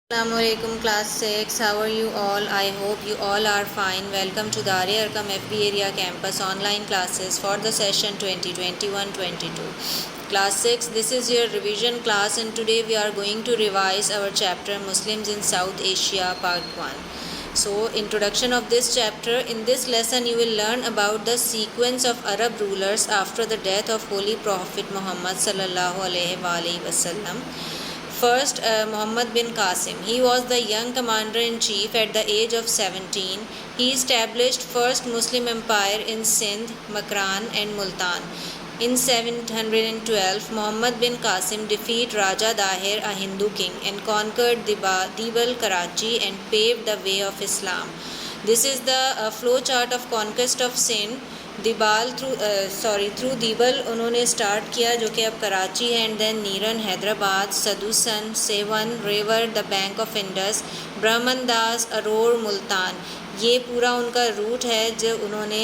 Assalamualaikum class 6. How are you all? I hope you all are fine. Welcome to Darya Arkam FB area campus online classes for the session 2021-22. Class 6, this is your revision class and today we are going to revise our chapter Muslims in South Asia part 1. So, introduction of this chapter. In this lesson you will learn about the sequence of Arab rulers after the death of Holy Prophet Muhammad sallallahu alaihi wasallam. First, Muhammad bin Qasim. He was the young commander-in-chief at the age of 17. He established first Muslim empire in Sindh, Makran and Multan. In 712, Muhammad bin Qasim defeated Raja Dahir, a Hindu king, and conquered Dibal, Karachi and paved the way of Islam. This is the flow chart of conquest of Sindh. Through Debal उन्होंने start किया जो कि अब कराची है, and then Nirun, Hyderabad, Sadusan, Sehwan, Rawar, the bank of Indus, ब्रह्मनदास, अरोर, मुल्तान, ये पूरा उनका रूट है जो उन्होंने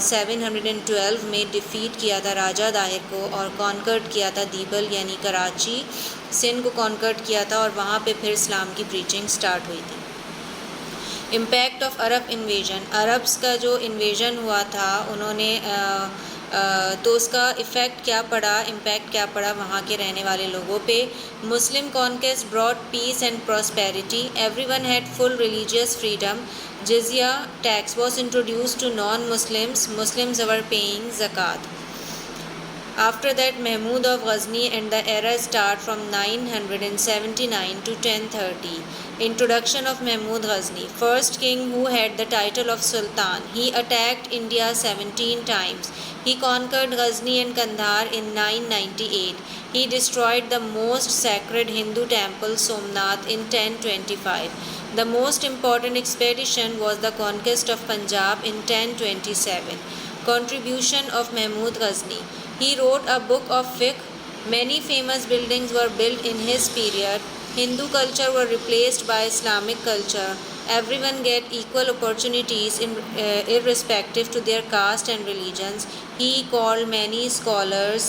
712 में डिफ़ीट किया था राजा दाहिर को और कॉन्कर्ट किया था दीबल यानी कराची, सिंध को कॉन्कर्ट किया था और वहाँ पे फिर इस्लाम की प्रीचिंग स्टार्ट हुई थी. Impact of Arab invasion. Arabs का जो इन्वेजन हुआ था उन्होंने तो उसका इफ़ेक्ट क्या पड़ा, इम्पैक्ट क्या पड़ा वहाँ के रहने वाले लोगों पे. Muslim conquest brought peace and prosperity. Everyone had full religious freedom. Jizya tax was introduced to non Muslims. Muslims were paying zakat. After that, Mahmud of Ghazni and the era start from 979 to 1030. Introduction of Mahmud Ghazni, first king who had the title of Sultan. He attacked India 17 times. He conquered Ghazni and Kandahar in 998. He destroyed the most sacred Hindu temple Somnath in 1025. The most important expedition was the conquest of Punjab in 1027. Contribution of Mahmud Ghazni. He wrote a book of fiqh. Many famous buildings were built in his period. Hindu culture were replaced by Islamic culture. Everyone get equal opportunities irrespective to their caste and religions. He called many scholars.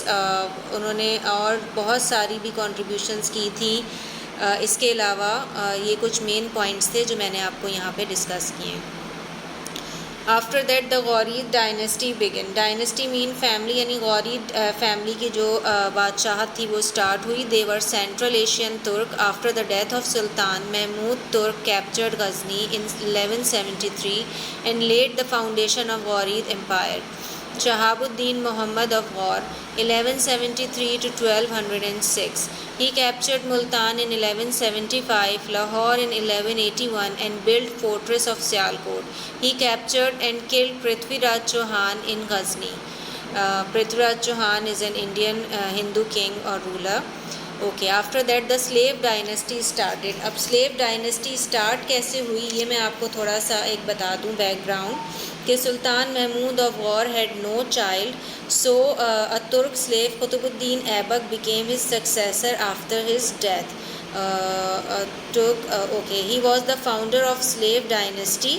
उन्होंने और बहुत सारी भी contributions की थी. इसके अलावा ये कुछ मेन पॉइंट्स थे जो मैंने आपको यहाँ पे डिस्कस किए. After that the Ghurid dynasty begin. Dynasty mean family, यानी गौरीद फैमिली की जो बादशाहत थी वो स्टार्ट हुई. They were central Asian Turk. After the death of sultan Mahmud Turk captured Ghazni in 1173 and led the foundation of Ghurid empire. Shahabuddin Muhammad of Ghor 1173 to 1206. He captured Multan in 1175, Lahore in 1181 and built fortress of Sialkot. He captured and killed Prithviraj Chauhan in Ghazni. Prithviraj Chauhan is an Indian Hindu king or ruler. Okay. After that the slave dynasty started. अब slave dynasty start कैसे हुई ये मैं आपको थोड़ा सा एक बता दूं बैकग्राउंड कि sultan Mahmud of Ghor had no child, so a Turk slave Qutbuddin Aibak became his successor after his death. He was the founder of slave dynasty.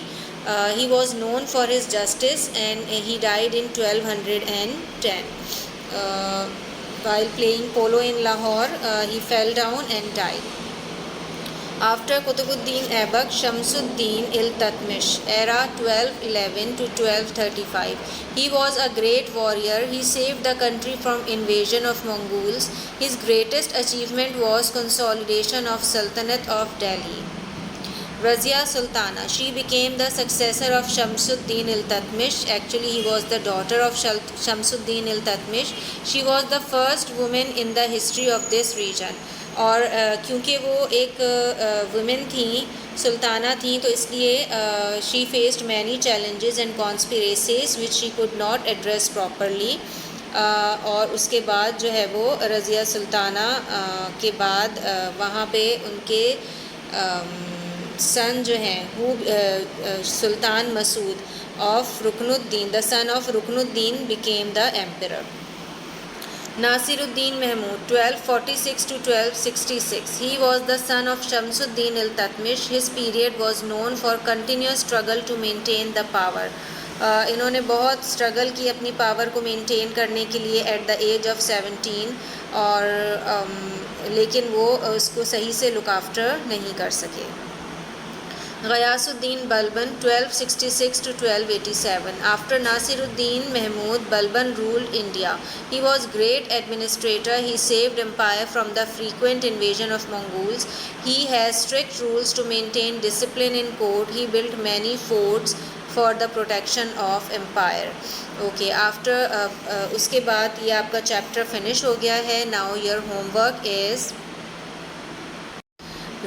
He was known for his justice and he died in 1210. While playing polo in Lahore, he fell down and died. After Qutbuddin Aibak, Shamsuddin Iltutmish, era 1211 to 1235. He was a great warrior. He saved the country from invasion of Mongols. His greatest achievement was consolidation of Sultanate of Delhi. Razia Sultana. She became the successor of Shamsuddin Iltutmish. Actually, he was the daughter of Shamsuddin Iltutmish. She was the first woman in the history of this region. और क्योंकि वो एक women थी, सुल्ताना थी, तो इसलिए she faced many challenges and conspiracies which she could not address properly. और उसके बाद जो है वो रज़िया सुल्ताना के बाद वहाँ पे उनके सन जो हैं sultan Masud of Ruknuddin, the son of Ruknuddin became the emperor. Nasiruddin Mahmud 1246 to 1266. He was the son of Shamsuddin Iltutmish. His period was known for continuous struggle to maintain the power. इन्होंने बहुत स्ट्रगल की अपनी power को maintain करने के लिए at the age of 17. और लेकिन वो उसको सही से लुक आफ्टर नहीं कर सके। Ghayasuddin Balban 1266 to 1287. After Nasiruddin Mahmud, Balban ruled India. He was great administrator. He saved empire from the frequent invasion of Mongols. He has strict rules to maintain discipline in court. He built many forts for the protection of empire. Okay, after उसके बाद ये आपका chapter finish हो गया है. Now your homework is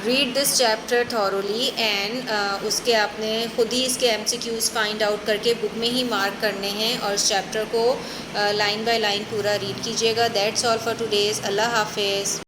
read this chapter thoroughly and उसके आपने खुद ही इसके MCQs फाइंड आउट करके बुक में ही मार्क करने हैं और इस चैप्टर को लाइन बाय लाइन पूरा रीड कीजिएगा. That's all for today's. अल्लाह हाफिज़.